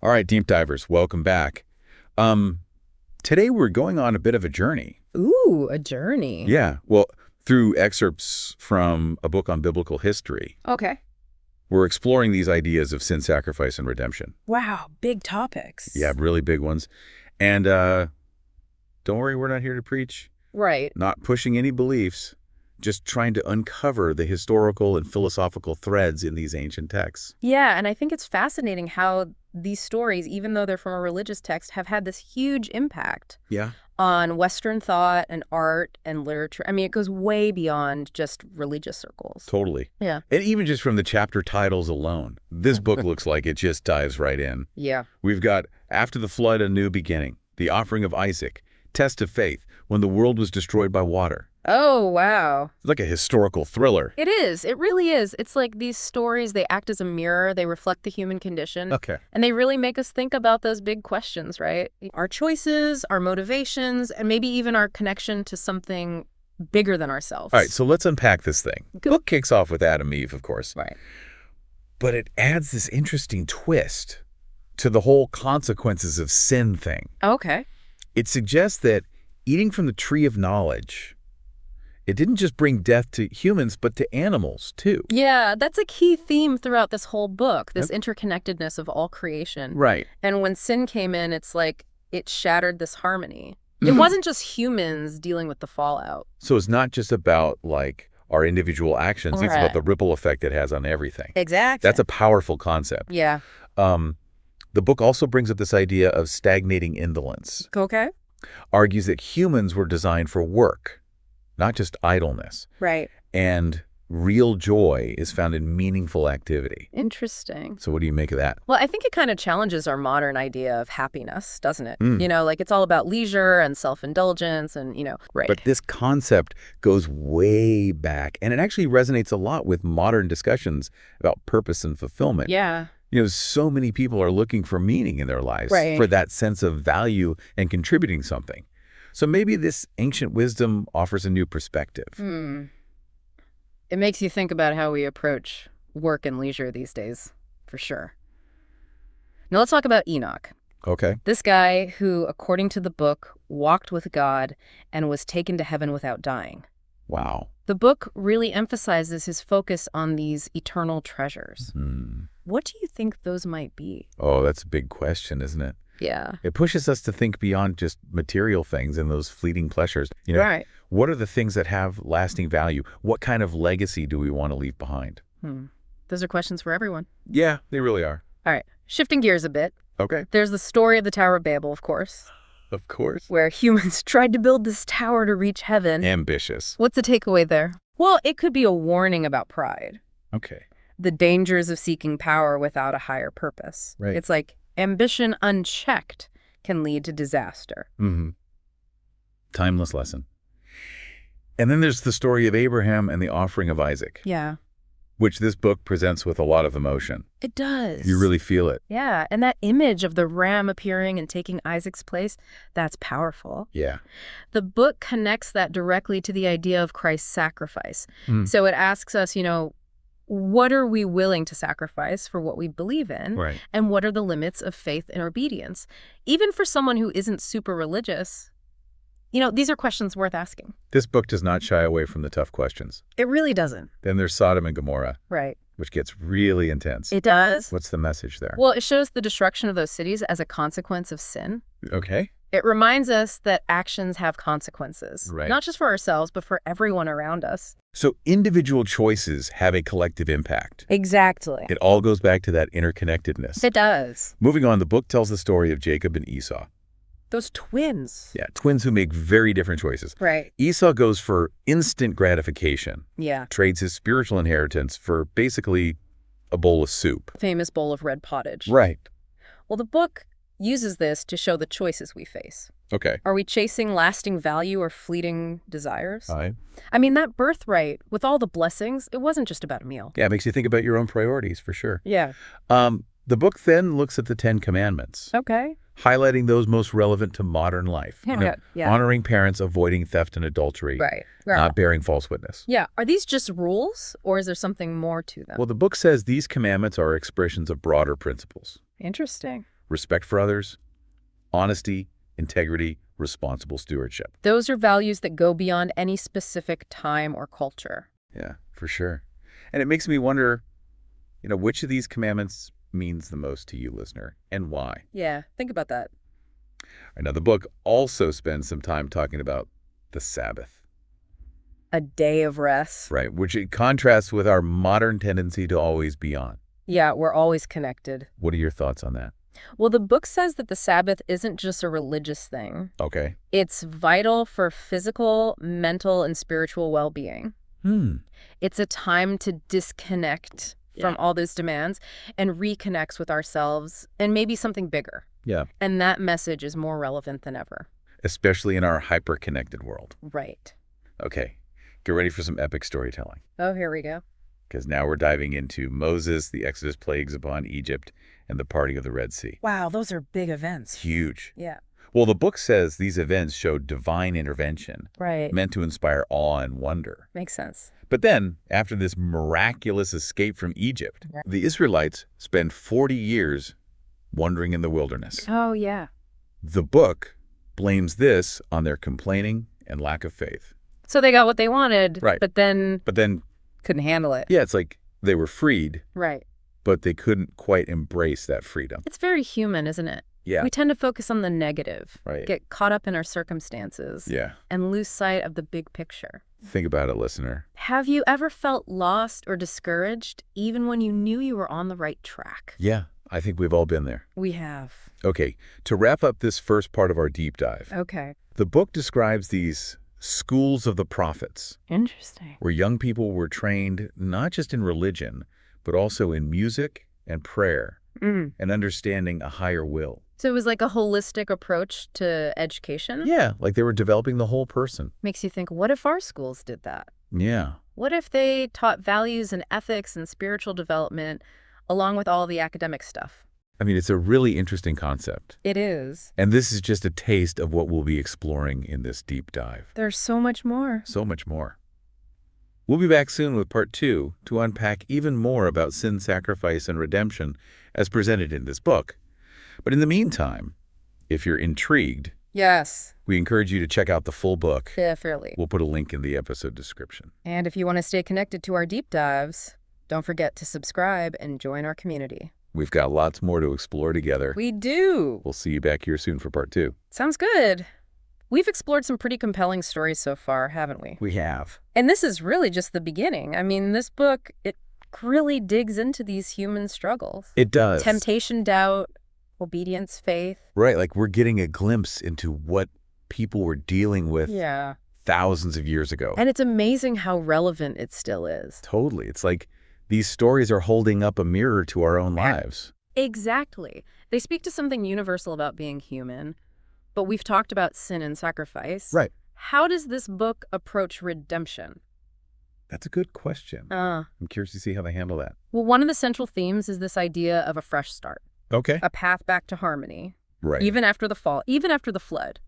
All right, deep divers, welcome back. Um, Today we're going on a bit of a journey. Ooh, a journey. Yeah, well, through excerpts from a book on biblical history, Okay. we're exploring these ideas of sin, sacrifice, and redemption. Wow, big topics. Yeah, really big ones. And don't worry, we're not here to preach, Right. not pushing any beliefs, just trying to uncover the historical and philosophical threads in these ancient texts. Yeah, and I think it's fascinating how these stories, even though they're from a religious text, have had this huge impact Yeah. on Western thought and art and literature. I mean, it goes way beyond just religious circles. Totally. Yeah. And even just from the chapter titles alone, this book looks like it just dives right in. Yeah. We've got After the Flood, a New Beginning, The Offering of Isaac, Test of Faith, When the World was Destroyed by Water. Oh, wow. It's like a historical thriller. It is. It really is. It's like these stories, they act as a mirror. They reflect the human condition. Okay. And they really make us think about those big questions, right? Our choices, our motivations, and maybe even our connection to something bigger than ourselves. All right, so let's unpack this thing. The book kicks off with Adam and Eve, of course. Right. But it adds this interesting twist to the whole consequences of sin thing. Okay. It suggests that eating from the tree of knowledge, it didn't just bring death to humans, but to animals, too. Yeah, that's a key theme throughout this whole book, this interconnectedness of all creation. Right. And when sin came in, it's like it shattered this harmony. It wasn't just humans dealing with the fallout. So it's not just about, like, our individual actions. It's Right. about the ripple effect it has on everything. Exactly. That's a powerful concept. Yeah. The book also brings up this idea of stagnating indolence, Okay. argues that humans were designed for work, not just idleness, Right. and real joy is found in meaningful activity. Interesting. So what do you make of that? Well, I think it kind of challenges our modern idea of happiness, doesn't it? Mm. You know, like it's all about leisure and self-indulgence and, right. But this concept goes way back, and it actually resonates a lot with modern discussions about purpose and fulfillment. Yeah. So many people are looking for meaning in their lives, Right. for that sense of value and contributing something. So maybe this ancient wisdom offers a new perspective. It makes you think about how we approach work and leisure these days, for sure. Now let's talk about Enoch. Okay. This guy who, according to the book, walked with God and was taken to heaven without dying. Wow. The book really emphasizes his focus on these eternal treasures. What do you think those might be? Oh, that's a big question, isn't it? Yeah. It pushes us to think beyond just material things and those fleeting pleasures. Right. What are the things that have lasting value? What kind of legacy do we want to leave behind? Those are questions for everyone. Yeah, they really are. All right. Shifting gears a bit. Okay. There's the story of the Tower of Babel, of course, Of course. where humans tried to build this tower to reach heaven. Ambitious. What's the takeaway there? Well, it could be a warning about pride. Okay. The dangers of seeking power without a higher purpose. Right. It's like ambition unchecked can lead to disaster. Timeless lesson. And then there's the story of Abraham and the offering of Isaac, Yeah, which this book presents with a lot of emotion. it does. You really feel it. Yeah, and that image of the ram appearing and taking Isaac's place, that's powerful. Yeah. The book connects that directly to the idea of Christ's sacrifice. So it asks us, what are we willing to sacrifice for what we believe in? Right. And what are the limits of faith and obedience? Even for someone who isn't super religious, these are questions worth asking. This book does not shy away from the tough questions. It really doesn't. Then there's Sodom and Gomorrah, Right. which gets really intense. It does. What's the message there? Well, it shows the destruction of those cities as a consequence of sin. Okay. It reminds us that actions have consequences, Right. not just for ourselves, but for everyone around us. So individual choices have a collective impact. Exactly. It all goes back to that interconnectedness. It does. Moving on, the book tells the story of Jacob and Esau. Those twins. Yeah, twins who make very different choices. Right. Esau goes for instant gratification, Yeah. trades his spiritual inheritance for basically a bowl of soup. Famous bowl of red pottage. Right. Well, the book uses this to show the choices we face. Okay. Are we chasing lasting value or fleeting desires? All right. I mean, that birthright, with all the blessings, it wasn't just about a meal. Yeah, it makes you think about your own priorities, for sure. Yeah. The book then looks at the 10 Commandments, Okay. highlighting those most relevant to modern life. Yeah. Honoring parents, avoiding theft and adultery, Right. not bearing false witness. Yeah. Are these just rules, or is there something more to them? Well, the book says these commandments are expressions of broader principles. Interesting. respect for others, honesty, integrity, responsible stewardship. Those are values that go beyond any specific time or culture. Yeah, for sure. And it makes me wonder, which of these commandments means the most to you, listener, and why? Yeah, think about that. Now, the book also spends some time talking about the Sabbath, A day of rest. right? Which it contrasts with our modern tendency to always be on. Yeah, we're always connected. What are your thoughts on that? Well, the book says that the Sabbath isn't just a religious thing. Okay. It's vital for physical, mental, and spiritual well-being. It's a time to disconnect from all those demands and reconnects with ourselves and maybe something bigger. Yeah. And that message is more relevant than ever. Especially in our hyper-connected world. Right. Okay. Get ready for some epic storytelling. Oh, here we go. Because now we're diving into Moses, the Exodus plagues upon Egypt, and the parting of the Red Sea. Wow, those are big events. Huge. Yeah. Well, the book says these events showed divine intervention, Right. meant to inspire awe and wonder. Makes sense. But then, after this miraculous escape from Egypt, the Israelites spend 40 years wandering in the wilderness. Oh, yeah. The book blames this on their complaining and lack of faith. So they got what they wanted, Right. but then But then, couldn't handle it. yeah, it's like they were freed, Right. but they couldn't quite embrace that freedom. It's very human, isn't it? Yeah. We tend to focus on the negative, Right. get caught up in our circumstances, Yeah. and lose sight of the big picture. Think about it, listener. Have you ever felt lost or discouraged, even when you knew you were on the right track? Yeah, I think we've all been there. We have. Okay, to wrap up this first part of our deep dive, Okay. the book describes these schools of the prophets, Interesting. where young people were trained not just in religion, but also in music and prayer and understanding a higher will. So it was like a holistic approach to education? Yeah, like they were developing the whole person. Makes you think, what if our schools did that? Yeah. What if they taught values and ethics and spiritual development along with all the academic stuff? I mean, it's a really interesting concept. It is. And this is just a taste of what we'll be exploring in this deep dive. There's so much more. So much more. We'll be back soon with part 2 to unpack even more about sin, sacrifice, and redemption as presented in this book. But in the meantime, if you're intrigued, Yes. we encourage you to check out the full book. Definitely. We'll put a link in the episode description. And if you want to stay connected to our deep dives, don't forget to subscribe and join our community. We've got lots more to explore together. We do. We'll see you back here soon for part 2. Sounds good. We've explored some pretty compelling stories so far, haven't we? We have. And this is really just the beginning. I mean, this book, it really digs into these human struggles. It does. Temptation, doubt, obedience, faith. Right, like we're getting a glimpse into what people were dealing with Yeah. thousands of years ago. And it's amazing how relevant it still is. Totally. It's like these stories are holding up a mirror to our own lives. Exactly. They speak to something universal about being human, but we've talked about sin and sacrifice. Right. How does this book approach redemption? That's a good question. I'm curious to see how they handle that. Well, one of the central themes is this idea of a fresh start, Okay. a path back to harmony. Right. Even after the fall, even after the flood,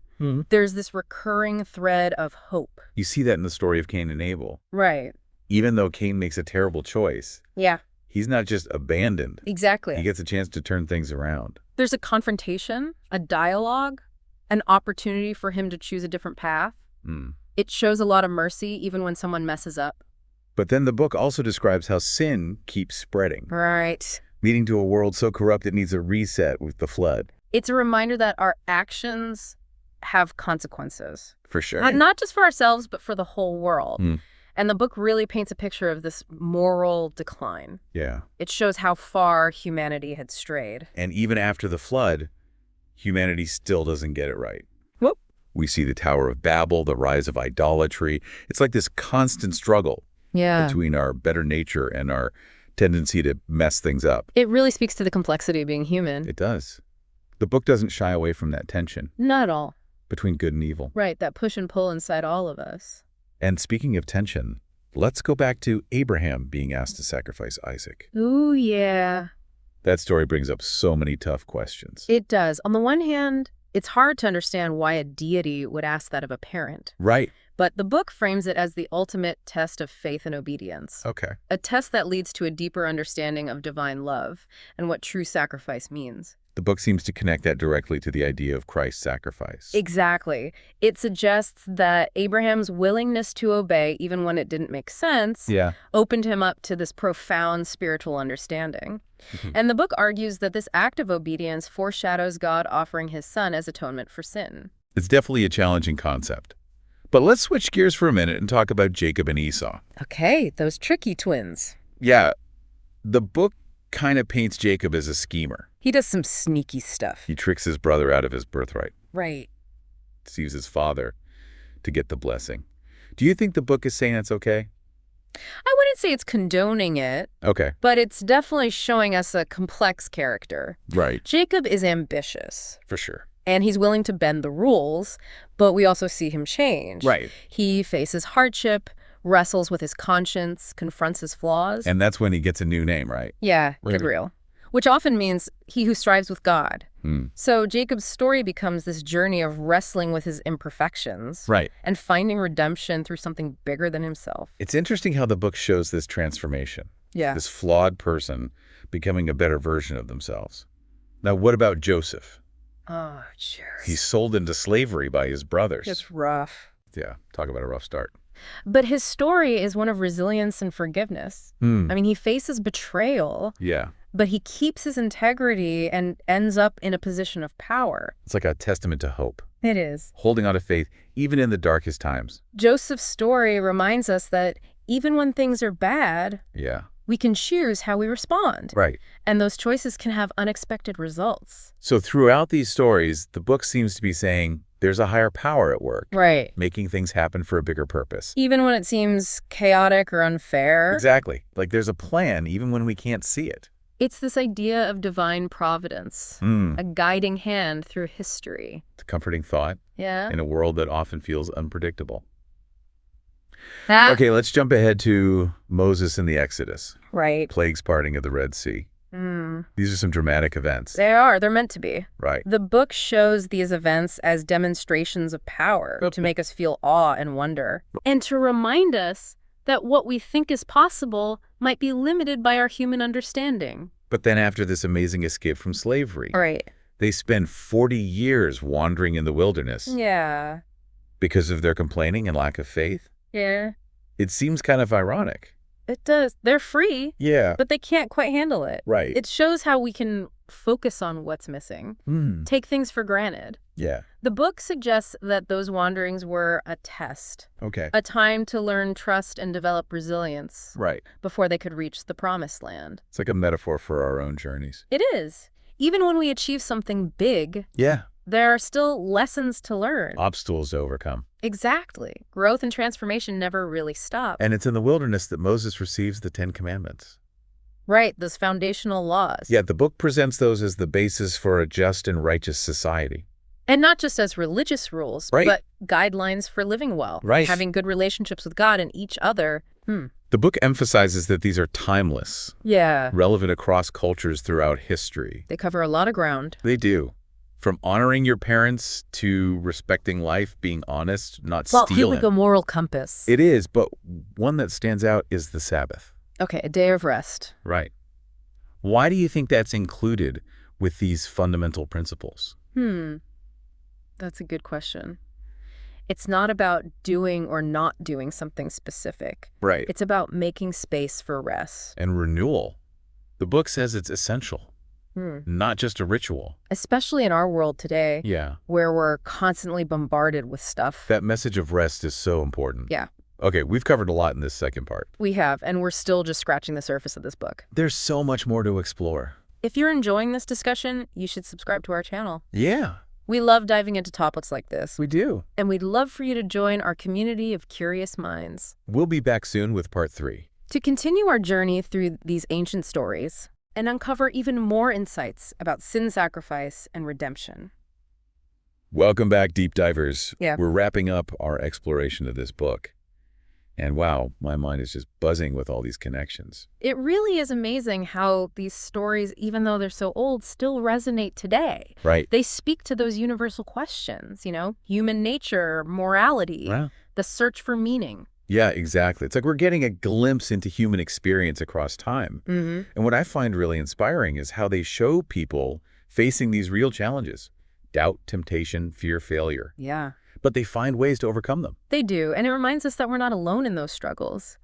there's this recurring thread of hope. You see that in the story of Cain and Abel. Right. Even though Cain makes a terrible choice, Yeah, he's not just abandoned. exactly. He gets a chance to turn things around. There's a confrontation, a dialogue, an opportunity for him to choose a different path. It shows a lot of mercy even when someone messes up. But then the book also describes how sin keeps spreading, Right. leading to a world so corrupt it needs a reset with the flood. It's a reminder that our actions have consequences. For sure. Not just for ourselves, but for the whole world. And the book really paints a picture of this moral decline. Yeah. It shows how far humanity had strayed. And even after the flood, humanity still doesn't get it right. Whoop. We see the Tower of Babel, the rise of idolatry. It's like this constant struggle Yeah. between our better nature and our tendency to mess things up. It really speaks to the complexity of being human. It does. The book doesn't shy away from that tension Not at all. between good and evil. Right, that push and pull inside all of us. And speaking of tension, let's go back to Abraham being asked to sacrifice Isaac. Ooh, yeah. That story brings up so many tough questions. It does. On the one hand, it's hard to understand why a deity would ask that of a parent. Right. But the book frames it as the ultimate test of faith and obedience. Okay. A test that leads to a deeper understanding of divine love and what true sacrifice means. The book seems to connect that directly to the idea of Christ's sacrifice. Exactly. It suggests that Abraham's willingness to obey, even when it didn't make sense, Yeah. opened him up to this profound spiritual understanding. And the book argues that this act of obedience foreshadows God offering his son as atonement for sin. It's definitely a challenging concept. But let's switch gears for a minute and talk about Jacob and Esau. Okay, those tricky twins. Yeah, the book kind of paints Jacob as a schemer. He does some sneaky stuff. He tricks his brother out of his birthright, Right. deceives his father to get the blessing. Do you think the book is saying that's okay? I wouldn't say it's condoning it, Okay. but it's definitely showing us a complex character. Right. Jacob is ambitious, For sure. and he's willing to bend the rules, but we also see him change. Right. He faces hardship, wrestles with his conscience, confronts his flaws. And that's when he gets a new name, right? Yeah, Right. get real. Which often means he who strives with God. Hmm. So Jacob's story becomes this journey of wrestling with his imperfections. Right. And finding redemption through something bigger than himself. It's interesting how the book shows this transformation. Yeah. This flawed person becoming a better version of themselves. Now, what about Joseph? Oh, sure. He's sold into slavery by his brothers. It's rough. Yeah, talk about a rough start. But his story is one of resilience and forgiveness. I mean, he faces betrayal, Yeah. but he keeps his integrity and ends up in a position of power. It's like a testament to hope, It is. holding on to faith even in the darkest times. Joseph's story reminds us that even when things are bad, Yeah. we can choose how we respond. Right. And those choices can have unexpected results. So throughout these stories, the book seems to be saying there's a higher power at work, Right. making things happen for a bigger purpose. Even when it seems chaotic or unfair. Exactly. Like there's a plan even when we can't see it. It's this idea of divine providence, a guiding hand through history. It's a comforting thought Yeah. in a world that often feels unpredictable. Okay, let's jump ahead to Moses and the Exodus, Right. plagues parting of the Red Sea. These are some dramatic events. They are. They're meant to be. Right. The book shows these events as demonstrations of power to make us feel awe and wonder, and to remind us that what we think is possible might be limited by our human understanding. But then after this amazing escape from slavery, Right. they spend 40 years wandering in the wilderness Yeah. because of their complaining and lack of faith. Yeah. It seems kind of ironic. It does. They're free, Yeah. but they can't quite handle it. Right. It shows how we can focus on what's missing, take things for granted. Yeah. The book suggests that those wanderings were a test, Okay. a time to learn trust and develop resilience Right. before they could reach the promised land. It's like a metaphor for our own journeys. It is. Even when we achieve something big, Yeah. there are still lessons to learn. Obstacles to overcome. Exactly. Growth and transformation never really stop. And it's in the wilderness that Moses receives the 10 Commandments. Right, those foundational laws. Yeah, the book presents those as the basis for a just and righteous society. And not just as religious rules, Right. but guidelines for living well. Right. Having good relationships with God and each other. The book emphasizes that these are timeless, Yeah. relevant across cultures throughout history. They cover a lot of ground. They do. From honoring your parents to respecting life, being honest, not Well, stealing. like a moral compass. It is, but one that stands out is the Sabbath. Okay, a day of rest. Right. Why do you think that's included with these fundamental principles? That's a good question. It's not about doing or not doing something specific. Right. It's about making space for rest. And renewal. The book says it's essential, not just a ritual. Especially in our world today, Yeah. where we're constantly bombarded with stuff. That message of rest is so important. Yeah, Okay, we've covered a lot in this second part. we have, and we're still just scratching the surface of this book. There's so much more to explore. If you're enjoying this discussion, you should subscribe to our channel. Yeah, We love diving into topics like this, we do. and we'd love for you to join our community of curious minds. We'll be back soon with part 3. To continue our journey through these ancient stories and uncover even more insights about sin sacrifice and redemption. Welcome back, deep divers. Yeah. We're wrapping up our exploration of this book. And wow, my mind is just buzzing with all these connections. It really is amazing how these stories, even though they're so old, still resonate today. Right. They speak to those universal questions, human nature, morality, Wow. the search for meaning. Yeah, exactly. It's like we're getting a glimpse into human experience across time. And what I find really inspiring is how they show people facing these real challenges: doubt, temptation, fear, failure. Yeah. But they find ways to overcome them. They do, and it reminds us that we're not alone in those struggles.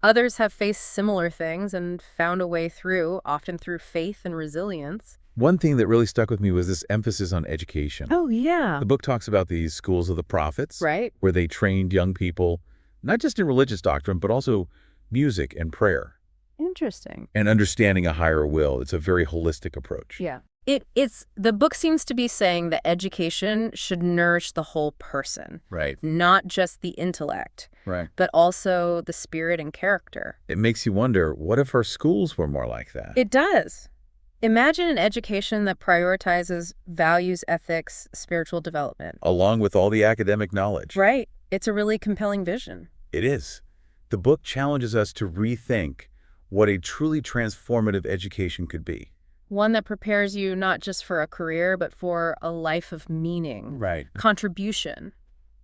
Others have faced similar things and found a way through, often through faith and resilience. One thing that really stuck with me was this emphasis on education. Oh, yeah. The book talks about these schools of the prophets, Right. where they trained young people, not just in religious doctrine, but also music and prayer Interesting. and understanding a higher will. It's a very holistic approach. Yeah. The book seems to be saying that education should nourish the whole person, Right. not just the intellect, Right. but also the spirit and character. It makes you wonder, what if our schools were more like that? It does. Imagine an education that prioritizes values, ethics, spiritual development. Along with all the academic knowledge. Right. It's a really compelling vision. It is. The book challenges us to rethink what a truly transformative education could be. One that prepares you not just for a career, but for a life of meaning, Right. contribution,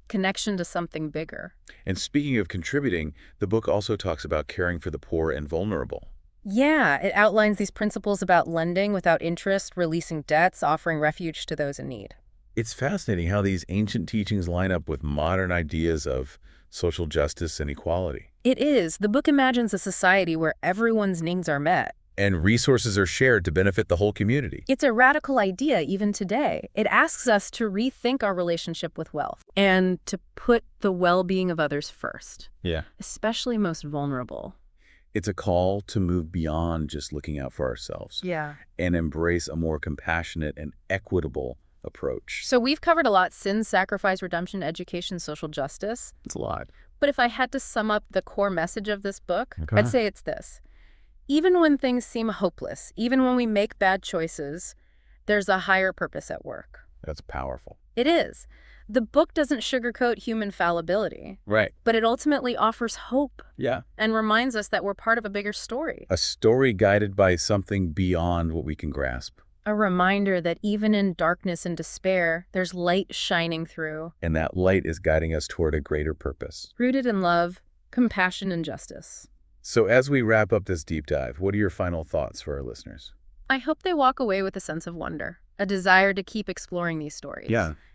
connection to something bigger. And speaking of contributing, the book also talks about caring for the poor and vulnerable. Yeah, it outlines these principles about lending without interest, releasing debts, offering refuge to those in need. It's fascinating how these ancient teachings line up with modern ideas of social justice and equality. It is. The book imagines a society where everyone's needs are met. And resources are shared to benefit the whole community. It's a radical idea even today. It asks us to rethink our relationship with wealth and to put the well-being of others first, Yeah. especially most vulnerable. It's a call to move beyond just looking out for ourselves Yeah. and embrace a more compassionate and equitable approach. So we've covered a lot: sin, sacrifice, redemption, education, social justice. It's a lot. But if I had to sum up the core message of this book, Okay. I'd say it's this. Even when things seem hopeless, even when we make bad choices, there's a higher purpose at work. That's powerful. It is. The book doesn't sugarcoat human fallibility, Right. but it ultimately offers hope Yeah. and reminds us that we're part of a bigger story. A story guided by something beyond what we can grasp. A reminder that even in darkness and despair, there's light shining through, And that light is guiding us toward a greater purpose. rooted in love, compassion, and justice. So as we wrap up this deep dive, what are your final thoughts for our listeners? I hope they walk away with a sense of wonder, a desire to keep exploring these stories,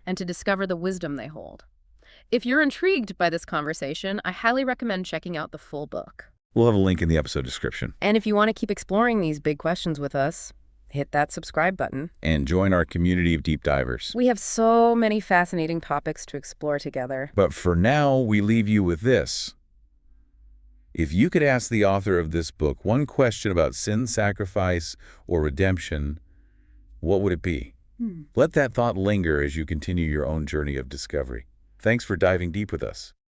and to discover the wisdom they hold. If you're intrigued by this conversation, I highly recommend checking out the full book. We'll have a link in the episode description. And if you want to keep exploring these big questions with us, hit that subscribe button. And join our community of deep divers. We have so many fascinating topics to explore together. But for now, we leave you with this. If you could ask the author of this book one question about sin, sacrifice, or redemption, what would it be? Let that thought linger as you continue your own journey of discovery. Thanks for diving deep with us.